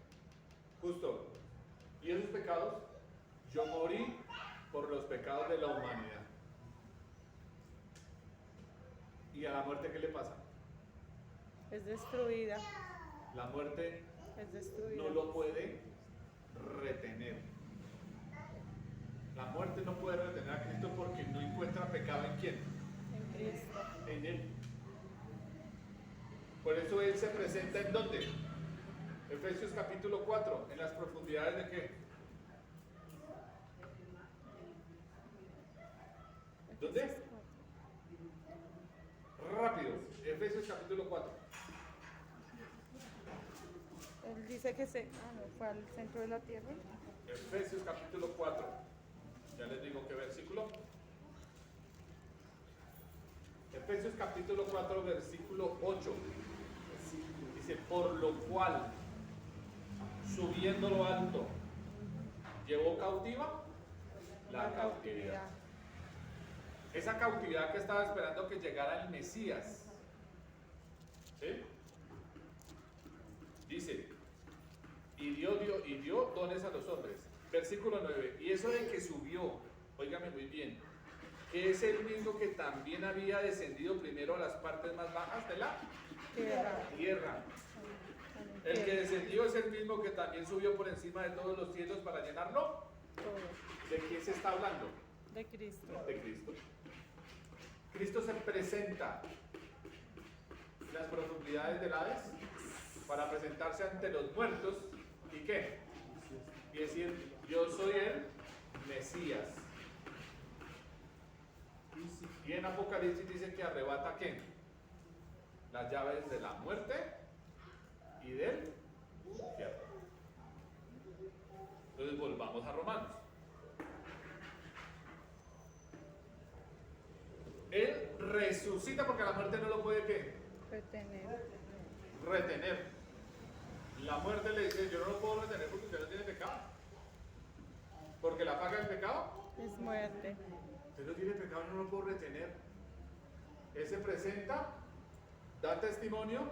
Justo. ¿Y esos pecados? Yo morí por los pecados de la humanidad. ¿Y a la muerte qué le pasa? Es destruida. La muerte Es destruida. no lo puede retener. La muerte no puede retener a Cristo porque no encuentra pecado en quién. En Cristo. En Él. Por eso Él se presenta en ¿dónde? Efesios capítulo 4, en las profundidades de qué. ¿Dónde? Rápido. Efesios capítulo 4. Él dice que no, fue al centro de la tierra. Efesios capítulo 4. Ya les digo qué versículo. Efesios capítulo 4, versículo 8. Dice, por lo cual, subiendo lo alto, llevó cautiva la cautividad. Esa cautividad que estaba esperando que llegara el Mesías. ¿Sí? Dice, y dio dones a los hombres. Versículo 9. Y eso de que subió, óigame muy bien, que es el mismo que también había descendido primero a las partes más bajas de la tierra. El que descendió es el mismo que también subió por encima de todos los cielos para llenarlo. ¿De quién se está hablando? De Cristo. De Cristo. Cristo se presenta en las profundidades del Hades para presentarse ante los muertos y ¿qué? Y decir, yo soy el Mesías. Y en Apocalipsis dice que arrebata ¿qué? Las llaves de la muerte y del infierno. Entonces volvamos a Romanos. Él resucita porque la muerte no lo puede ¿qué? Retener. La muerte le dice, yo no lo puedo retener porque usted no tiene pecado. Porque la paga del pecado es muerte. Usted no tiene pecado, no lo puedo retener. Él se presenta, da testimonio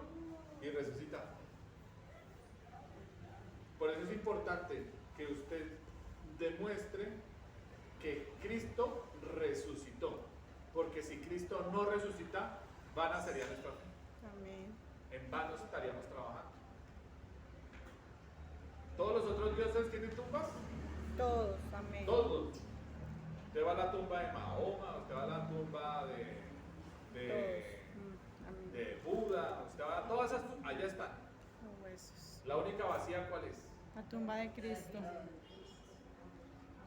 y resucita. Por eso es importante que usted demuestre que Cristo resucitó. Porque si Cristo no resucita, vana sería nuestra fe. Amén. En vano estaríamos trabajando. ¿Todos los otros dioses tienen tumbas? Todos, amén. Todos. Usted va a la tumba de Mahoma, usted va a la tumba de Buda, usted va a todas esas tumbas, allá están. Los huesos. La única vacía, ¿cuál es? La tumba de Cristo.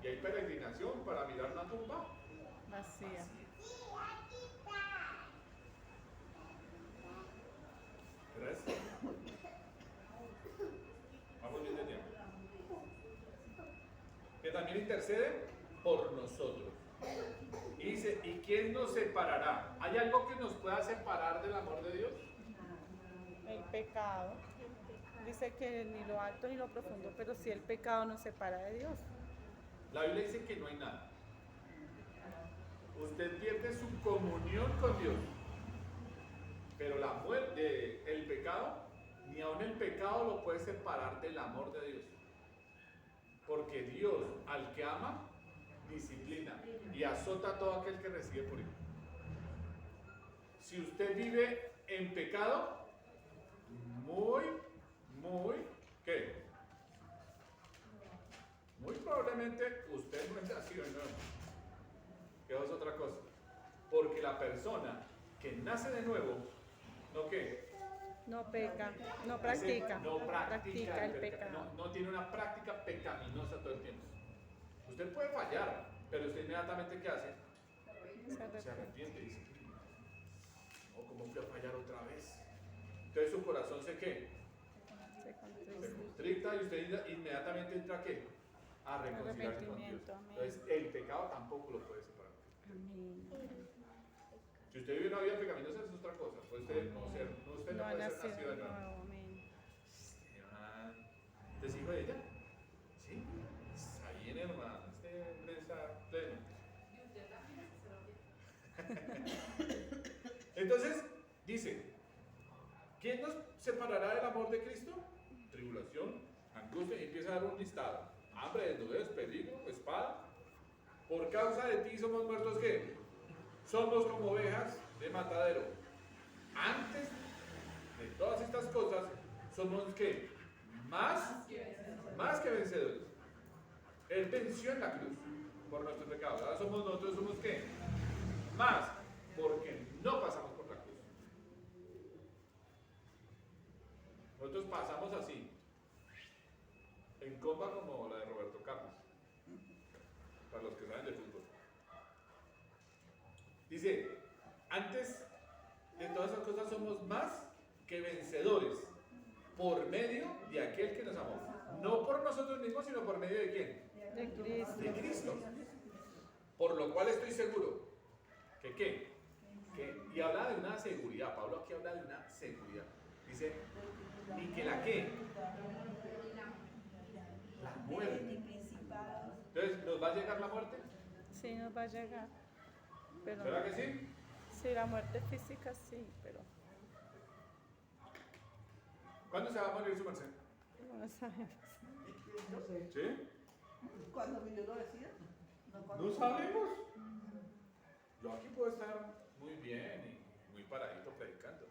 Y hay peregrinación para mirar una tumba Vacía. Gracias. Vamos bien de tiempo. Que también intercede por nosotros. Y dice, ¿y quién nos separará? ¿Hay algo que nos pueda separar del amor de Dios? El pecado. Dice que ni lo alto ni lo profundo, pero sí el pecado nos separa de Dios. La Biblia dice que no hay nada. Usted pierde su comunión con Dios. Pero la muerte, el pecado, ni aun el pecado lo puede separar del amor de Dios. Porque Dios, al que ama, disciplina y azota a todo aquel que recibe por hijo. Si usted vive en pecado, ¿qué? Muy probablemente usted no es nacido de nuevo. Que es otra cosa. Porque la persona que nace de nuevo, ¿no qué? No peca, no practica. No practica el pecado. no tiene una práctica pecaminosa todo el tiempo. Usted puede fallar, pero usted inmediatamente ¿qué hace? Se arrepiente y dice, no, ¿cómo voy a fallar otra vez? Entonces su corazón ¿qué? Se constricta y usted inmediatamente entra ¿a qué? A reconciliarse con Dios. Entonces el pecado tampoco lo puede separar. Amén. Si usted vive una vida pecaminosa es otra cosa. Pues usted no puede ser nacido de nuevo. Amén. ¿Usted es hijo de ella? Sí. Está bien, hermano. Este hombre está pleno. Entonces, dice, ¿quién nos separará del amor de Cristo? Tribulación, angustia, y empieza a dar un listado. Hambre, desnudez, peligro, espada. Por causa de ti somos muertos, ¿qué? Somos como ovejas de matadero. Antes de todas estas cosas, somos ¿qué? Más que vencedores. Él venció en la cruz por nuestros pecados. Ahora nosotros somos ¿qué? Más, porque no pasamos por la cruz. Nosotros pasamos así, en comba como la de Roberto Carlos, para los que saben de fútbol. Dice, antes de todas esas cosas somos más que vencedores por medio de aquel que nos amó. No por nosotros mismos, sino por medio de quién? De Cristo. De Cristo. Por lo cual estoy seguro que ¿qué? Y habla de una seguridad. Pablo aquí habla de una seguridad. Dice, y que la ¿qué? La muerte. Entonces, ¿nos va a llegar la muerte? Sí, nos va a llegar. Pero ¿Verdad que sí? sí, la muerte física sí, pero ¿Cuándo se va a morir su merced? no lo sabemos. ¿Sí? ¿Cuándo yo lo decía? No sabemos. Yo aquí puedo estar muy bien y muy paradito predicando.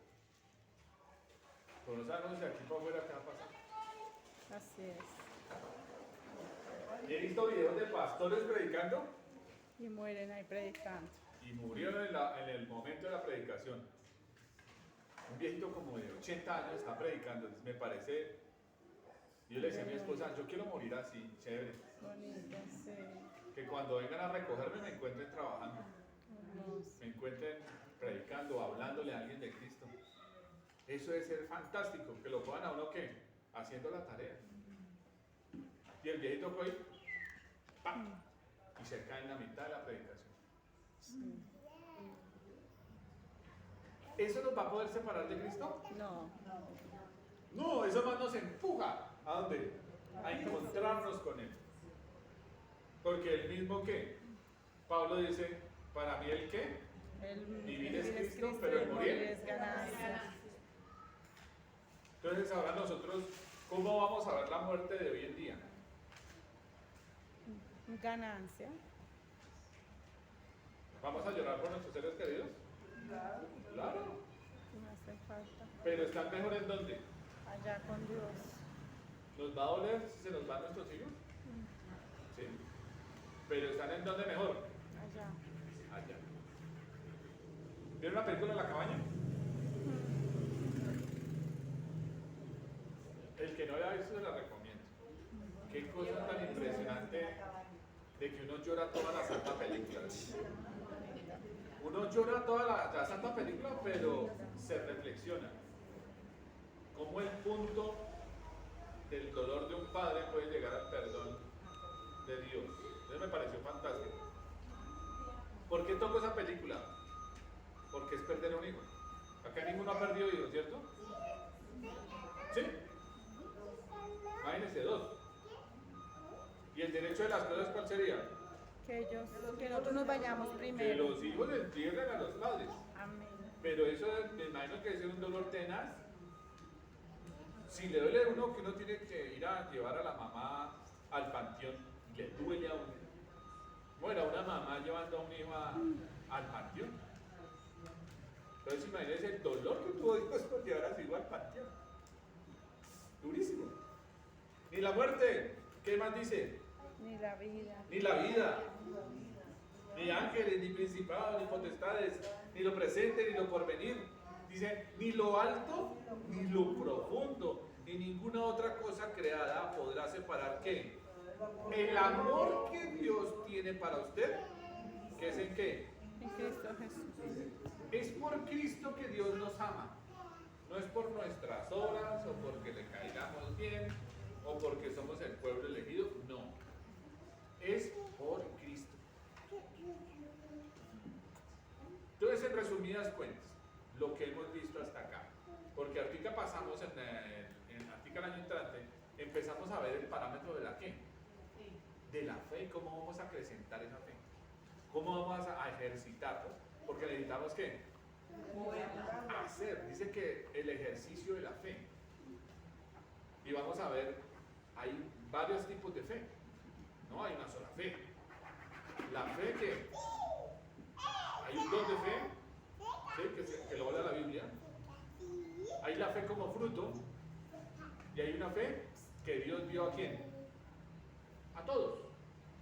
Pero no sabemos de aquí para afuera qué va a pasar. Así es. He visto videos de pastores predicando Y mueren ahí predicando. y murieron en el momento de la predicación. Un viejito como de 80 años está predicando, entonces me parece. Yo le decía a mi esposa, yo quiero morir así, chévere. Bonito, sí. Que cuando vengan a recogerme me encuentren trabajando, Hermoso. me encuentren predicando, hablándole a alguien de Cristo. Eso debe ser fantástico, que lo puedan a uno que haciendo la tarea. Y el viejito fue ahí, ¡pam! Y se cae en la mitad de la predicación. Sí. ¿Eso nos va a poder separar de Cristo? No. No, eso más nos empuja. ¿A dónde? A encontrarnos con Él. Porque el mismo que Pablo dice, para mí el qué, vivir es Cristo, pero el morir es ganancia. Entonces ahora nosotros, ¿cómo vamos a ver la muerte de hoy en día? Ganancia. ¿Vamos a llorar por nuestros seres queridos? Claro. No hace falta. Pero ¿están mejor en dónde? Allá con Dios. ¿Nos va a doler si se nos van nuestros hijos? Sí. Pero ¿están en dónde mejor? Allá. Allá. ¿Vieron la película La Cabaña? El que no la ha visto se la recomiendo. Qué cosa tan impresionante de que uno llora toda la santa película. Uno llora toda la santa película, pero se reflexiona. Cómo el punto del dolor de un padre puede llegar al perdón de Dios. Eso me pareció fantástico. ¿Por qué toco esa película? Porque es perder a un hijo. Acá ninguno ha perdido hijos, ¿cierto? ¿Sí? Imagínense, 2. ¿Y el derecho de las cosas cuál sería? Que nosotros nos vayamos Que primero. los hijos entierren a los padres. Amén. Pero eso me imagino que debe ser un dolor tenaz. Si le duele a uno que uno tiene que ir a llevar a la mamá al panteón, le duele a uno. Bueno, una mamá llevando a un hijo al panteón. Entonces imagínense el dolor que tuvo Dios por llevar a su hijo al panteón. Durísimo. Ni la muerte, ¿qué más dice? Ni la vida. Ni la vida, ni ángeles, ni principados, ni potestades, ni lo presente, ni lo porvenir. Dice, ni lo alto, ni lo profundo, ni ninguna otra cosa creada podrá separar ¿qué? El amor que Dios tiene para usted, ¿que es en qué? En Cristo Jesús. Es por Cristo que Dios nos ama. No es por nuestras obras o porque le caigamos bien o porque somos el pueblo elegido, no. Es por Cristo. Entonces, en resumidas cuentas, lo que hemos visto hasta acá, porque ahorita pasamos ahorita el año entrante, empezamos a ver el parámetro de la ¿qué? De la fe y cómo vamos a acrecentar esa fe. ¿Cómo vamos a ejercitarlo? Porque necesitamos ¿qué? Hacer. Dice que el ejercicio de la fe. Y vamos a ver, hay varios tipos de fe. No hay una sola fe. La fe que hay un don de fe, ¿sí? que lo habla la Biblia. Hay la fe como fruto. Y hay una fe que Dios dio ¿a quién? A todos.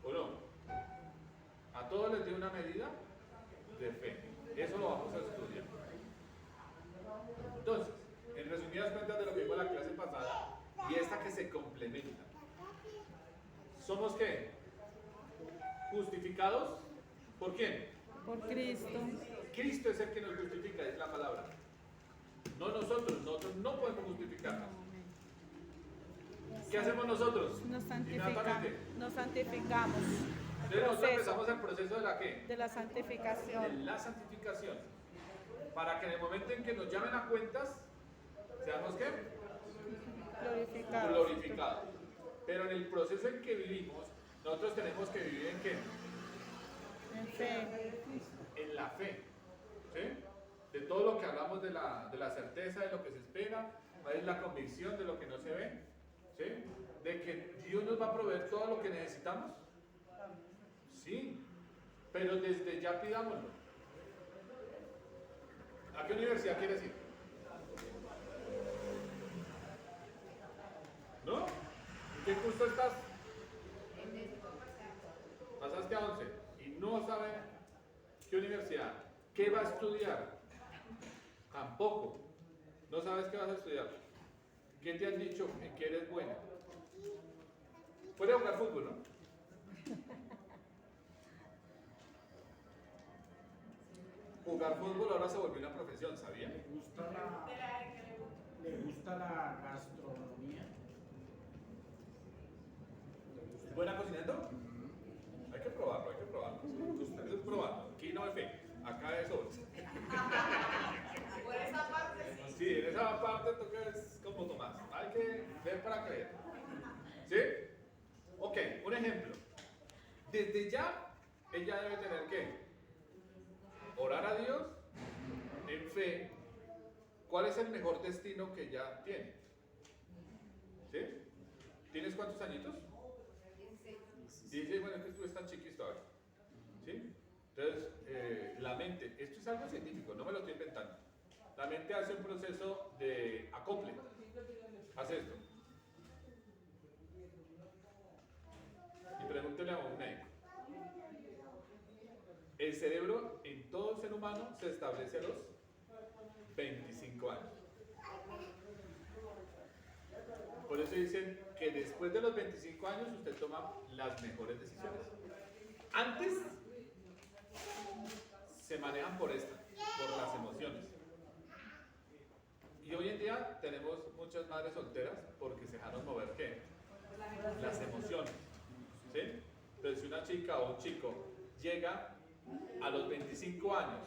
¿O no? A todos les dio una medida de fe. Eso lo vamos a estudiar. Entonces, en resumidas cuentas de lo que vimos en la clase pasada y esta que se complementa. ¿Somos qué? ¿Justificados? ¿Por quién? Por Cristo. Cristo es el que nos justifica, es la palabra. encanta. ¿Qué hacemos nosotros? Inmediatamente. Nos santificamos. Entonces nosotros empezamos el proceso de la ¿qué? De la santificación. De la santificación. Para que en el momento en que nos llamen a cuentas, seamos ¿qué? Glorificados. Glorificados. Pero en el proceso en que vivimos, nosotros tenemos que vivir en ¿qué? En fe. En la fe. ¿Sí? De todo lo que hablamos de la certeza de lo que se espera, es la convicción de lo que no se ve. ¿Sí? De que Dios nos va a proveer todo lo que necesitamos. Sí, pero desde ya pidámoslo. ¿A qué universidad quieres ir? ¿No? ¿En qué curso estás? Pasaste a 11 y no sabes qué universidad, qué va a estudiar. Tampoco. No sabes qué vas a estudiar. ¿Qué te han dicho en que eres buena? Puede jugar fútbol, ¿no? Jugar fútbol ahora se volvió una profesión, ¿sabía? ¿Le gusta la gastronomía? ¿Buena cocinando? Hay que probarlo, hay que probarlo. Ustedes probando. Aquí no hay fe, acá es otro. Por esa parte sí. Sí, en esa parte toca es como Tomás. Hay que ver para creer. ¿Sí? Ok, un ejemplo. Desde ya, ella debe tener que orar a Dios en fe. ¿Cuál es el mejor destino que ella tiene? ¿Sí? ¿Tienes cuántos añitos? 16, bueno, es que tú estás chiquis todavía. ¿Sí? Entonces, la mente, esto es algo científico, no me lo estoy inventando. La mente hace un proceso de acople. Hace esto. Y pregúntele a un médico. El cerebro en todo ser humano se establece a los 25 años. Por eso dicen que después de los 25 años usted toma las mejores decisiones. Antes se manejan por las emociones. Y hoy en día tenemos muchas madres solteras porque se dejaron mover ¿qué? Las emociones. ¿Sí? Entonces si una chica o un chico llega a los 25 años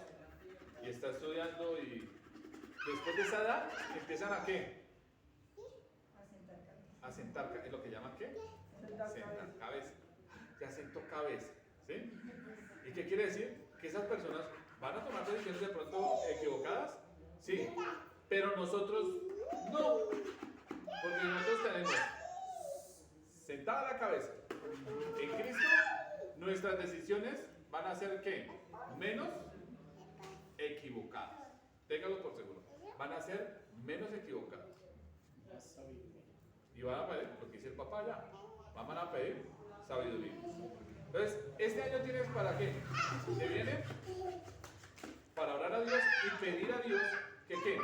y está estudiando y después de esa edad empiezan a ¿qué? A sentar cabeza. ¿Es lo que llaman qué? Sentar cabeza. Ya sentó cabeza. ¿Sí? ¿Y qué quiere decir? Que esas personas van a tomar decisiones de pronto equivocadas. Sí. Pero nosotros no. Porque nosotros tenemos sentada la cabeza. En Cristo, nuestras decisiones van a ser ¿qué? Menos equivocadas. Téngalo por seguro. Van a ser menos equivocadas. Y van a pedir, lo que dice el papá ya, van a pedir sabiduría. Entonces, este año tienes para qué? ¿Te viene? Para orar a Dios y pedir a Dios que ¿qué?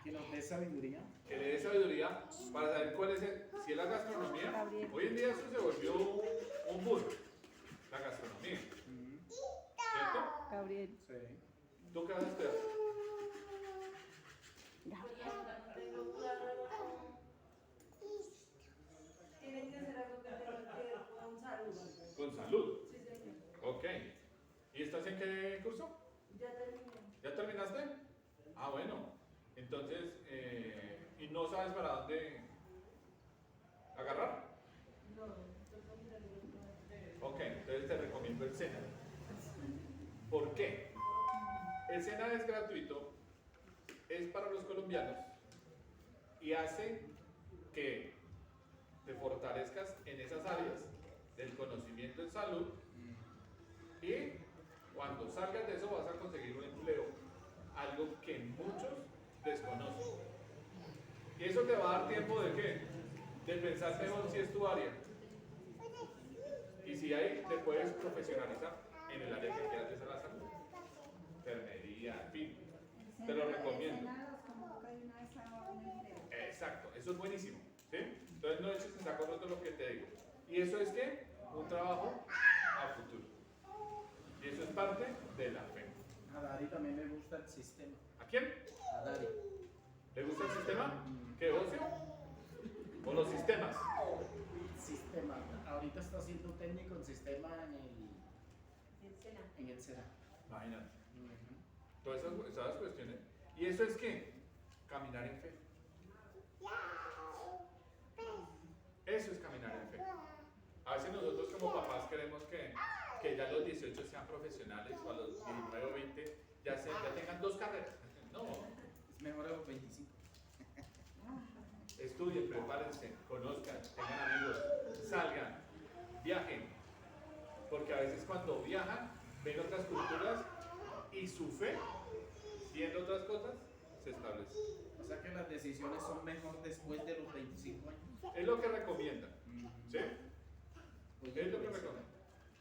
Que nos dé sabiduría. Que le dé sabiduría para saber cuál es si es la gastronomía. Gabriel. Hoy en día eso se volvió un boom, la gastronomía. ¿Cierto? Gabriel. Sí. ¿Tú qué vas a estudiar? Tiene que ser algo que tenga que ver con salud. Con salud. Sí, señor. Ok. ¿Y estás en qué curso? Ya terminé. ¿Ya terminaste? Ah, bueno. Entonces, ¿y no sabes para dónde agarrar? No, toca mirar el otro. Ok, entonces te recomiendo el SENA. ¿Por qué? El SENA es gratuito, es para los colombianos y hace que te fortalezcas en esas áreas del conocimiento en salud y cuando salgas de eso vas a conseguir un empleo, algo que muchos desconocen. Y eso te va a dar tiempo de ¿qué? De pensar mejor si es tu área. Y si ahí te puedes profesionalizar en el área que quieras de la salud. Enfermería, en fin. Te lo recomiendo. Exacto, eso es buenísimo. ¿Sí? Entonces no eches en saco roto lo que te digo. Y eso es que un trabajo a futuro. Y eso es parte de la fe. A Dari también le gusta el sistema. ¿A quién? A Dari. ¿Le gusta el sistema? ¿Qué ocio? ¿O los sistemas? Sistema. Ahorita está siendo técnico en sistema en el SENA. Imagínate. Ujú. Todas esas cuestiones. ¿Y eso es qué? Caminar en fe. Eso es caminar en fe. A veces nosotros como papás queremos que ya a los 18 sean profesionales o a los 19 o 20 ya tengan 2 carreras. No, Es mejor a los 25. estudien, prepárense, conozcan, tengan amigos, salgan, viajen. Porque a veces cuando viajan, ven otras culturas y su fe, viendo otras cosas, se establece. O sea que las decisiones son mejor después de los 25 años. Es lo que recomiendan. ¿Sí? Oye, Es lo que pues, recomiendan.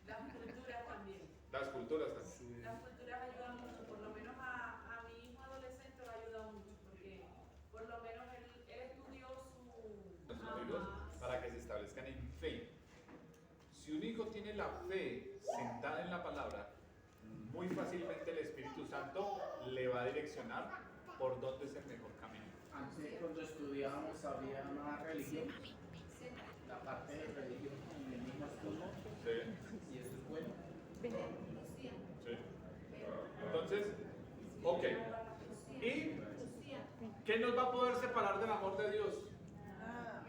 Las culturas también. Las culturas también. sí. Las culturas ayudan mucho, por lo menos a mi hijo adolescente lo ha ayudado mucho, porque por lo menos él estudió su... Los amigos, para que se establezcan en fe. Si un hijo tiene la fe sentada en la palabra, muy fácilmente el Espíritu Santo le va a direccionar por dónde es el mejor camino. Antes cuando estudiábamos había más religión. La parte de religión en el mismo estudio. ¿Sí? Y eso es bueno. ¿Sí? Entonces, ok. ¿Y qué nos va a poder separar del amor de Dios? Nada.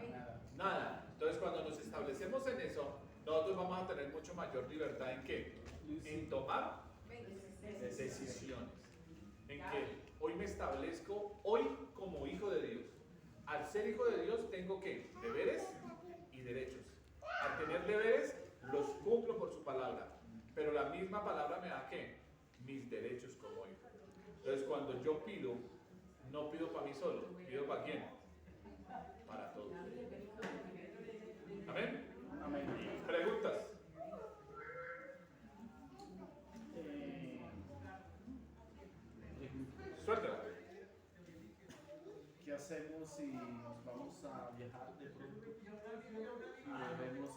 Nada. Entonces, cuando nos establecemos en eso, nosotros vamos a tener mucho mayor libertad en qué? En tomar decisiones. En que hoy me establezco, hoy como hijo de Dios. Al ser hijo de Dios tengo que deberes y derechos. Al tener deberes, los cumplo por su palabra. Pero la misma palabra me da ¿qué? Mis derechos como hijo. Entonces, cuando yo pido, no pido para mí solo, pido para quién? Para todos. Amén. Amén. Preguntas. Suéltala. ¿Qué hacemos si nos vamos a viajar de pronto y debemos